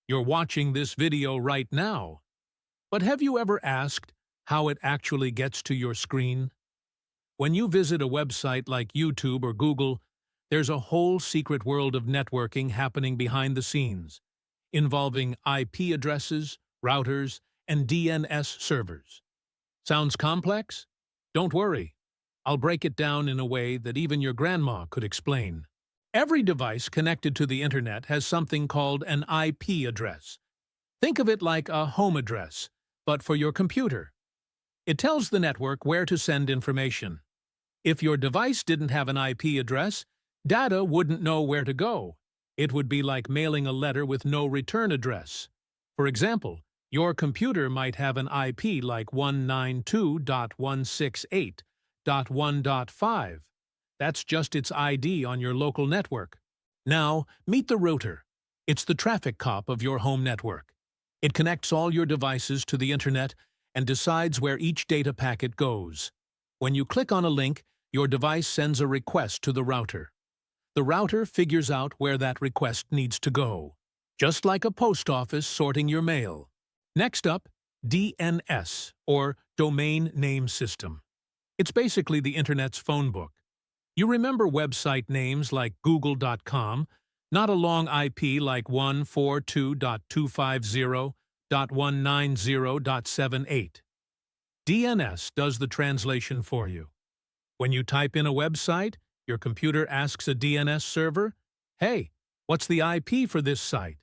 You're watching this video right now. But have you ever asked how it actually gets to your screen? When you visit a website like YouTube or Google, there's a whole secret world of networking happening behind the scenes, involving IP addresses, routers, and DNS servers. Sounds complex? Don't worry. I'll break it down in a way that even your grandma could explain. Every device connected to the internet has something called an IP address. Think of it like a home address, but for your computer. It tells the network where to send information. If your device didn't have an IP address, data wouldn't know where to go. It would be like mailing a letter with no return address. For example, your computer might have an IP like 192.168.1.5. That's just its ID on your local network. Now, meet the router. It's the traffic cop of your home network. It connects all your devices to the internet and decides where each data packet goes. When you click on a link, your device sends a request to the router. The router figures out where that request needs to go, just like a post office sorting your mail. Next up, DNS, or Domain Name System. It's basically the internet's phone book. You remember website names like google.com, not a long IP like 142.250.190.78. DNS does the translation for you. When you type in a website, your computer asks a DNS server, "Hey, what's the IP for this site?"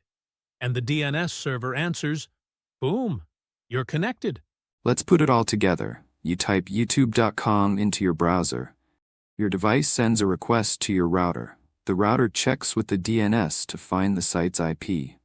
And the DNS server answers, "Boom, you're connected." Let's put it all together. You type youtube.com into your browser. Your device sends a request to your router. The router checks with the DNS to find the site's IP.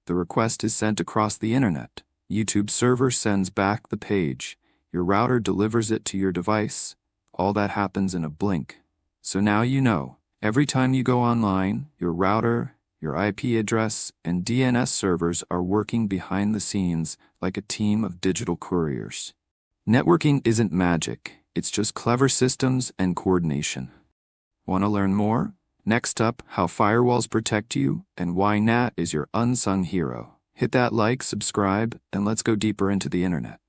The request is sent across the internet. YouTube server sends back the page. Your router delivers it to your device. All that happens in a blink. So now you know, every time you go online, your router, your IP address, and DNS servers are working behind the scenes like a team of digital couriers. Networking isn't magic, it's just clever systems and coordination. Want to learn more? Next up, how firewalls protect you and why NAT is your unsung hero. Hit that like, subscribe, and let's go deeper into the internet.